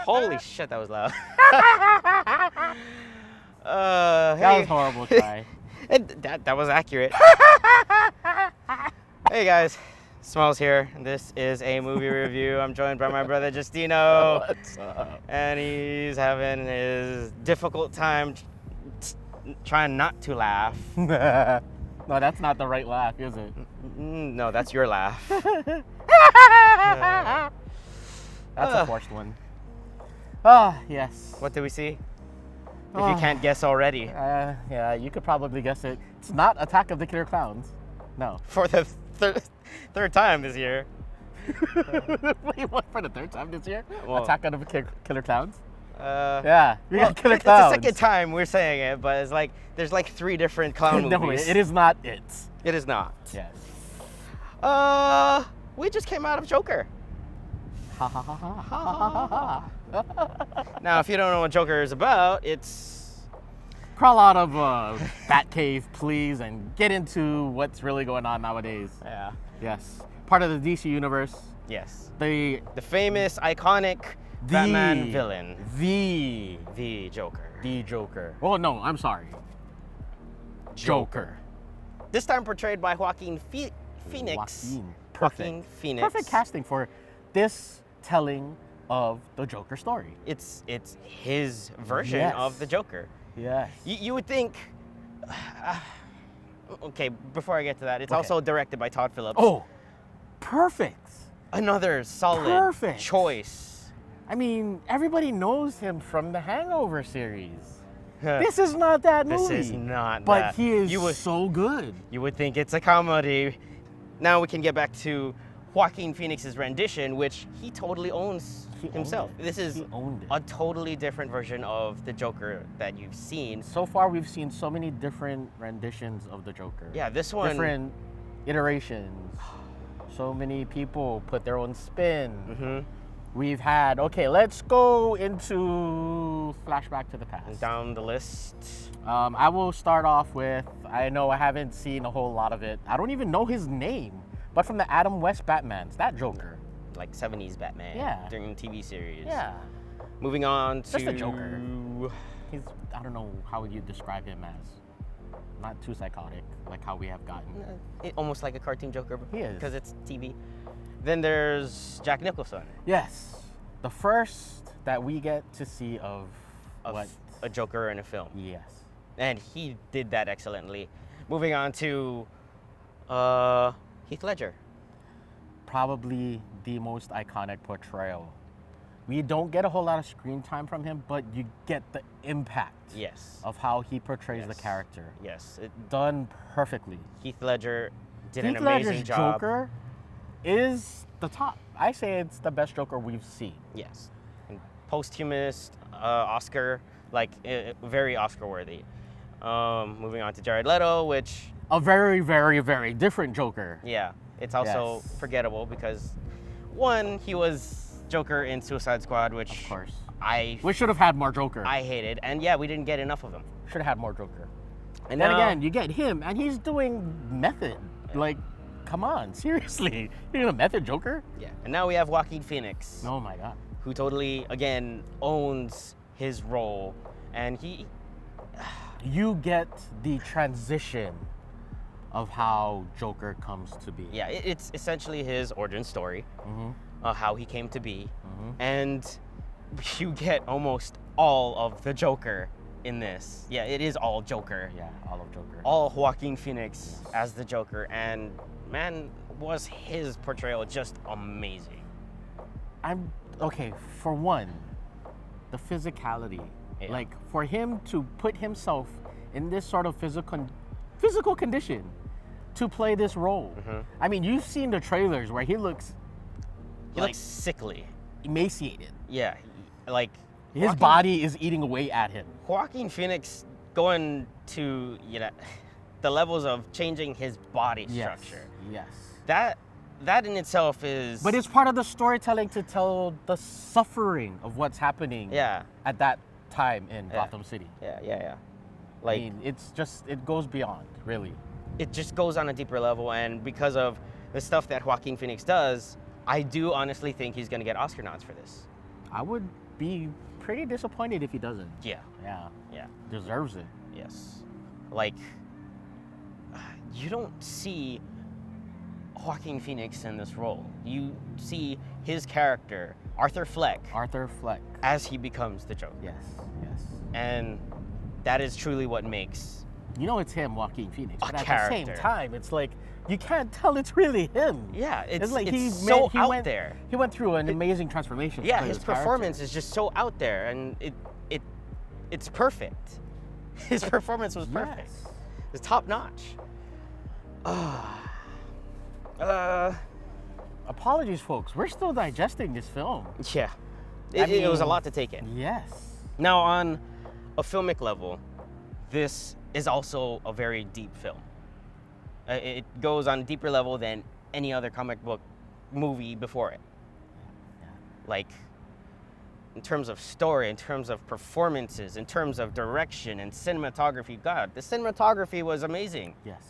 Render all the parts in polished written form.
Holy shit, that was loud. That was horrible try. that was accurate. Hey guys, Smalls here. This is a movie review. I'm joined by my brother Justino. What's up? And he's having his difficult time trying not to laugh. No, that's not the right laugh, is it? No, that's your laugh. That's a forced one. Ah, yes. What did we see? If you can't guess already. Yeah, you could probably guess it. It's not Attack of the Killer Clowns. No. For the third time this year. Wait, what? For the third time this year? Well, Attack of the Killer Clowns? Yeah. We got Killer Clowns. It's the second time we're saying it, but it's like there's like 3 different clown No, movies. it is not it. It is not. Yes. We just came out of Joker. Ha ha ha ha ha ha ha. Now, if you don't know what Joker is about, it's Crawl out of Batcave, please, and get into what's really going on nowadays. yeah. Yes. Part of the DC universe. Yes. The famous, iconic Batman villain. The Joker. The Joker. Oh, no, I'm sorry. Joker. This time portrayed by Joaquin Phoenix. Joaquin. Joaquin Phoenix. Perfect casting for this telling of the Joker story. It's his version Yes. of the Joker. Yes. You would think. Okay, before I get to that, it's Okay. also directed by Todd Phillips. Oh, perfect. Another solid Perfect. choice. I mean, everybody knows him from the Hangover series. This is not that movie. This is not But that. he is so good. You would think it's a comedy. Now we can get back to Joaquin Phoenix's rendition, which he totally owns He owned himself. it. This is He owned it. a totally different version of the Joker that you've seen. So far, we've seen so many different renditions of the Joker. Yeah, this one. Different iterations. So many people put their own spin. Mhm. We've had, okay, let's go into flashback to the past. Down the list. I will start off with, I know I haven't seen a whole lot of it. I don't even know his name, but from the Adam West Batmans, that Joker. Like 70s Batman. Yeah. During the TV series. Yeah. Moving on to. Just a Joker. He's, I don't know how you describe him as. Not too psychotic, like how we have gotten. Almost like a cartoon Joker. He is. Because it's TV. Then there's Jack Nicholson. Yes. The first that we get to see of what? A Joker in a film. Yes. And he did that excellently. Moving on to Heath Ledger. Probably the most iconic portrayal. We don't get a whole lot of screen time from him, but you get the impact Yes. of how he portrays Yes. the character. Yes. Done perfectly. Heath Ledger did Heath an amazing Ledger's job. Joker is the top. I say it's the best Joker we've seen. Yes. And posthumous Oscar, like very Oscar worthy. Moving on to Jared Leto, which A very, very, very different Joker. yeah, it's also Yes. forgettable because one, he was Joker in Suicide Squad, which Of course. I We should have had more Joker. hated, and yeah, we didn't get enough of him. Should have had more Joker. And Then now, again, you get him, and he's doing method. Like, come on, seriously. You're doing a method Joker? yeah, and now we have Joaquin Phoenix, Oh my God. who totally again owns his role, and You get the transition of how Joker comes to be. yeah, it's essentially his origin story, Mm-hmm. how he came to be, Mm-hmm. and you get almost all of the Joker in this. Yeah, it is all Joker. Yeah, all of Joker. All Joaquin Phoenix as the Joker, and man, was his portrayal just amazing. I'm okay. For one, the physicality. Yeah. Like for him to put himself in this sort of physical condition to play this role. Mhm. I mean, you've seen the trailers where he looks He like looks sickly. emaciated. Yeah, like His Joaquin- body is eating away at him. Joaquin Phoenix going to the levels of changing his body structure. Yes. That in itself is. But it's part of the storytelling to tell the suffering of what's happening yeah, at that time in Yeah. Gotham City. yeah. I Like mean, it's just, it goes beyond, really. it just goes on a deeper level, and because of the stuff that Joaquin Phoenix does, I do honestly think he's gonna get Oscar nods for this. I would be pretty disappointed if he doesn't. Yeah. Yeah. Yeah. Deserves it. Yes. Like, you don't see Joaquin Phoenix in this role. You see his character, Arthur Fleck, as he becomes the Joker. Yes. Yes. And that is truly what makes It's him, Joaquin Phoenix. But at character. the same time, it's like you can't tell it's really him. Yeah, it's like so out there. He went through an amazing transformation. to Yeah, play his this character. performance is just so out there, and it's perfect. His performance was perfect. Yes. It's top notch. Apologies, folks. We're still digesting this film. Yeah, I it was a mean, lot to take in. Yes. Now, on a filmic level, this is also a very deep film. It goes on a deeper level than any other comic book movie before it. Yeah. Like, in terms of story, in terms of performances, in terms of direction and cinematography. God, the cinematography was amazing. Yes.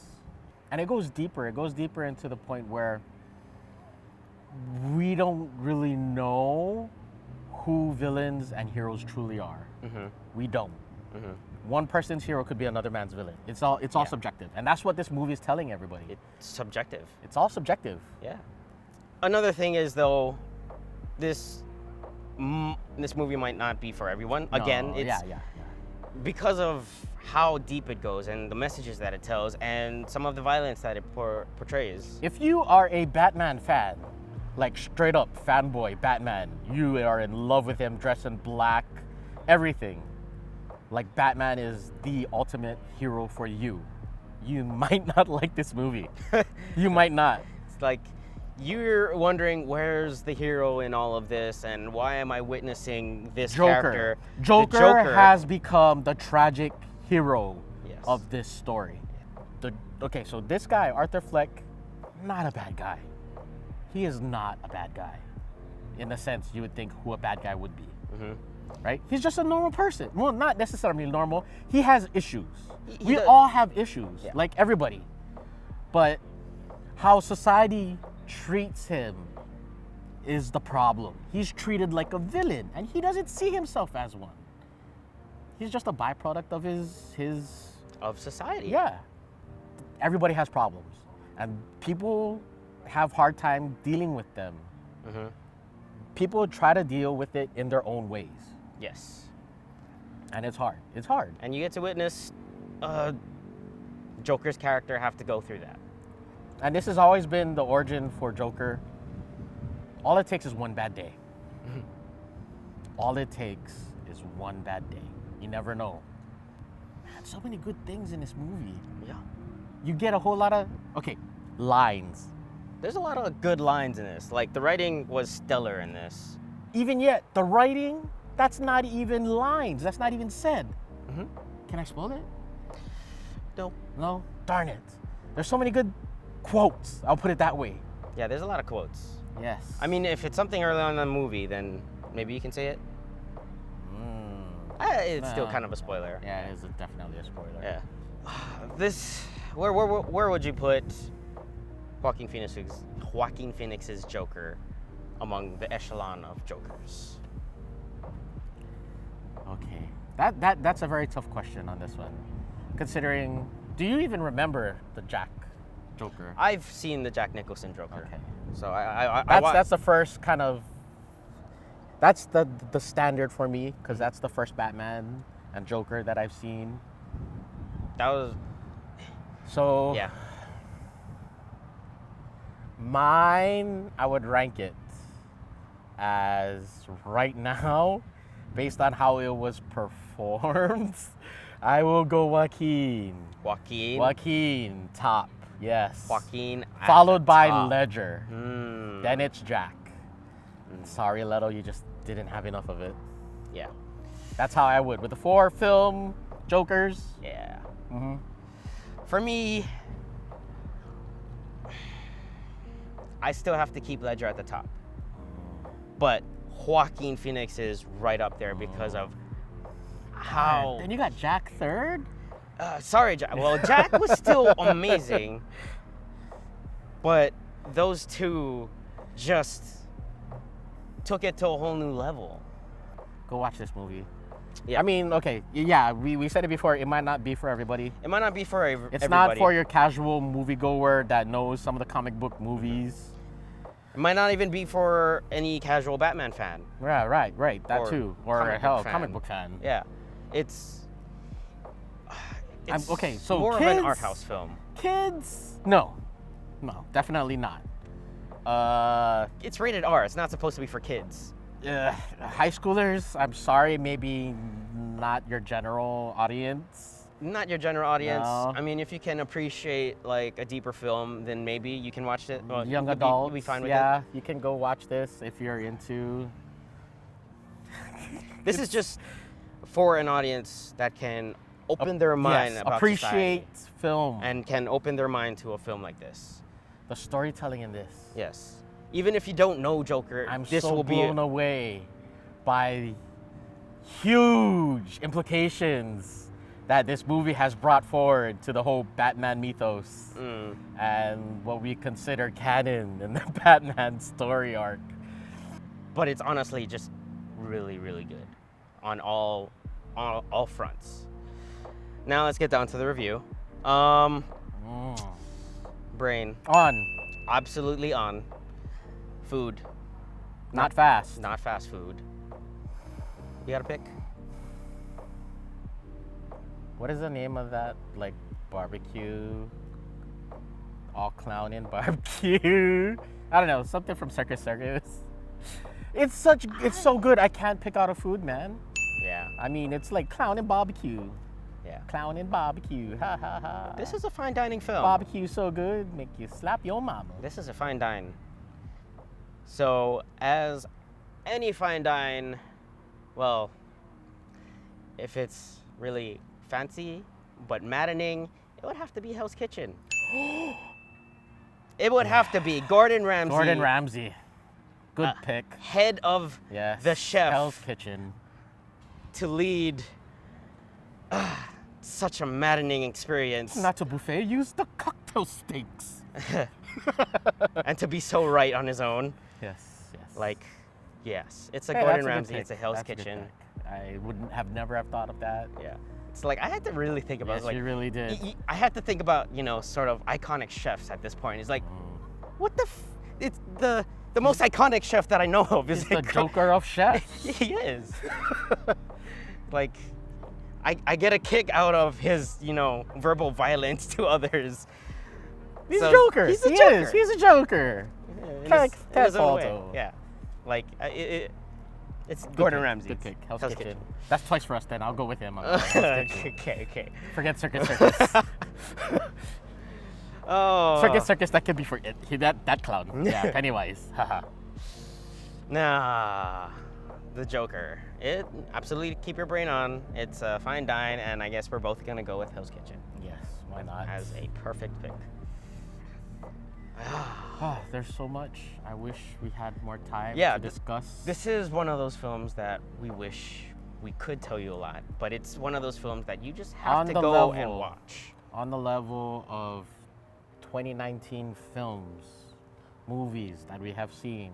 And it goes deeper. It goes deeper into the point where we don't really know who villains and heroes truly are. Mm-hmm. We don't. Mm-hmm. One person's hero could be another man's villain. It's all subjective. And that's what this movie is telling everybody. It's subjective. It's all subjective. Yeah. Another thing is, though, this movie might not be for everyone. Again, it's because of how deep it goes and the messages that it tells and some of the violence that it portrays. If you are a Batman fan, like straight up fanboy Batman, you are in love with him, dressed in black, everything. Like Batman is the ultimate hero for you. You might not like this movie. You might not. It's like you're wondering where's the hero in all of this and why am I witnessing this character? Joker has become the tragic hero Yes. of this story. Okay, so this guy, Arthur Fleck, not a bad guy. He is not a bad guy in the sense you would think who a bad guy would be. Mm-hmm. Right? He's just a normal person. Well, not necessarily normal. He has issues. He We does. all have issues, Yeah. like everybody. But how society treats him is the problem. He's treated like a villain, and he doesn't see himself as one. He's just a byproduct of his Of society. yeah. Everybody has problems, and people have hard time dealing with them. Mm-hmm. People try to deal with it in their own ways. Yes. And it's hard. It's hard. And you get to witness Joker's character have to go through that. And this has always been the origin for Joker. All it takes is one bad day. All it takes is one bad day. You never know. Man, so many good things in this movie. Yeah. You get a whole lot of, lines. There's a lot of good lines in this. Like, the writing was stellar in this. Even yet, the writing, that's not even lines. That's not even said. Mm-hmm. Can I spoil it? No. No? Darn it. There's so many good quotes. I'll put it that way. Yeah, there's a lot of quotes. Yes. I mean, if it's something early on in the movie, then maybe you can say it. It's still kind of a spoiler. Yeah, it is definitely a spoiler. Yeah. Where would you put Joaquin Phoenix's Joker among the echelon of Jokers? Okay. That's a very tough question on this one. Considering, do you even remember the Jack Joker? I've seen the Jack Nicholson Joker. Okay. So That's the first kind of, that's the standard for me, because that's the first Batman and Joker that I've seen. That was, So yeah. mine, I would rank it as right now, based on how it was performed, I will go Joaquin. Joaquin, top, yes. Joaquin at Followed the by top. Ledger. Mm. Then it's Jack. Sorry, Leto, you just didn't have enough of it. Yeah. That's how I would. With the 4 film Jokers. Yeah. Mm-hmm. For me, I still have to keep Ledger at the top. But Joaquin Phoenix is right up there because of how... Then you got Jack third? Sorry, Jack. Well, Jack was still amazing. But those two just took it to a whole new level. Go watch this movie. Yeah. I mean, okay, yeah, we said it before. It might not be for everybody. It might not be for everybody. It's not for your casual moviegoer that knows some of the comic book movies. It might not even be for any casual Batman fan. Yeah, right. That Or too. Or comic book fan. Yeah. It's okay, so more kids, of an art house film. Kids? No, definitely not. It's rated R. It's not supposed to be for kids. High schoolers, I'm sorry, maybe not your general audience. Not your general audience. No. I mean, if you can appreciate like a deeper film, then maybe you can watch it. Well, Young adults, be fine with it. You can go watch this if you're into. This is just for an audience that can open their mind about appreciate society film and can open their mind to a film like this. The storytelling in this. Yes. Even if you don't know Joker, this so will be blown away by huge implications that this movie has brought forward to the whole Batman mythos and what we consider canon in the Batman story arc. But it's honestly just really, really good on all fronts. Now let's get down to the review. Brain. On. Absolutely on. Food. Not fast. Not fast food. You got to pick? What is the name of that, like, barbecue? All clowning barbecue? I don't know, something from Circus Circus. It's so good. I can't pick out a food, man. Yeah. I mean, it's like clowning barbecue. Yeah. Clowning barbecue. Ha ha ha. This is a fine dining film. Barbecue so good, make you slap your mama. This is a fine dine. So, as any fine dine, well, if it's really fancy but maddening, it would have to be Hell's Kitchen. It would have to be Gordon Ramsay. Gordon Ramsay. Good pick. Head of the chef. Hell's Kitchen. To lead such a maddening experience. Not a buffet, use the cocktail steaks. And to be so right on his own. Yes. Like, yes. It's a Gordon Ramsay, it's a Hell's That's Kitchen. I wouldn't have never thought of that. Yeah. It's like, I had to really think about it. Yes, Like, you really did. I had to think about, sort of iconic chefs at this point. It's like, what the it's the most iconic chef that I know of is the Joker of chefs. He is. Like, I get a kick out of his, verbal violence to others. He's a Joker. He's a Joker. He's a Joker. In his own way. Yeah. Like, it's Gordon Ramsay. Good pick. Hell's Kitchen. That's twice for us then. I'll go with him. Okay. Forget Circus Circus. Oh. Circus, that could be for it. That clown. Yeah, Pennywise. Haha. Nah. The Joker. It absolutely keep your brain on. It's a fine dine, and I guess we're both gonna go with Hell's Kitchen. Yes, why not? As a perfect pick. There's so much. I wish we had more time to discuss. This is one of those films that we wish we could tell you a lot, but it's one of those films that you just have to go and watch. On the level of 2019 films, movies that we have seen.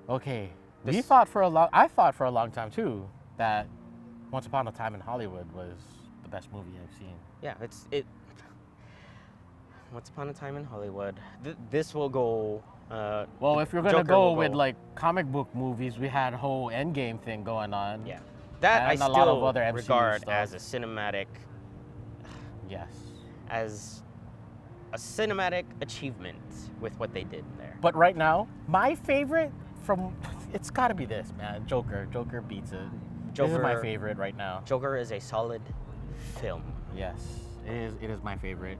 Okay, I thought for a long time too that Once Upon a Time in Hollywood was the best movie I've seen. Yeah, Once Upon a Time in Hollywood. This will go. Well, if you're gonna go with like comic book movies, we had a whole Endgame thing going on. Yeah, that I still lot of other MCU regard stuff. as a cinematic. Yes. As a cinematic achievement with what they did there. But right now, my favorite it's got to be this, man. Joker. Joker beats it. This is my favorite right now. Joker is a solid film. Yes, it is my favorite.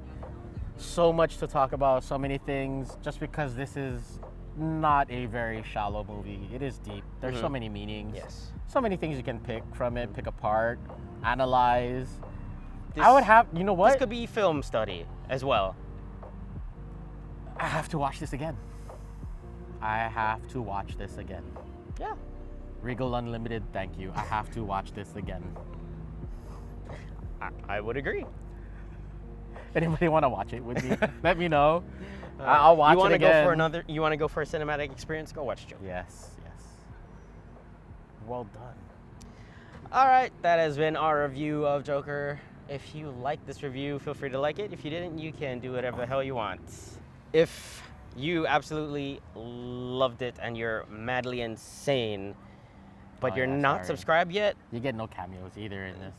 So much to talk about, so many things, just because this is not a very shallow movie. It is deep. There's so many meanings. Yes. So many things you can pick from it, pick apart, analyze. I would have, you know what? This could be film study as well. I have to watch this again. Yeah. Regal Unlimited, thank you. I have to watch this again. I would agree. Anybody want to watch it with me? Let me know. I'll watch it again. You want to go for a cinematic experience? Go watch Joker. Yes. Well done. All right, that has been our review of Joker. If you liked this review, feel free to like it. If you didn't, you can do whatever the hell you want. If you absolutely loved it and you're madly insane, but you're not subscribed yet, you get no cameos either in this.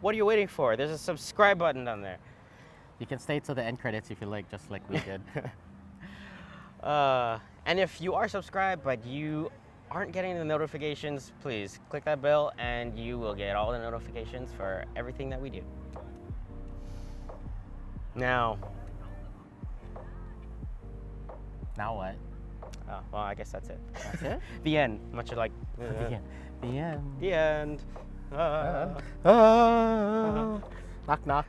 What are you waiting for? There's a subscribe button down there. You can stay till the end credits if you like, just like we did. And if you are subscribed but you aren't getting the notifications, please click that bell and you will get all the notifications for everything that we do. Now what? Oh, well, I guess that's it. That's it? The end. Much like The end. The end. the end. Knock knock.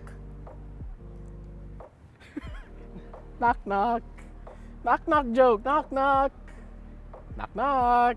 Knock knock. Knock knock joke. Knock knock. Knock knock.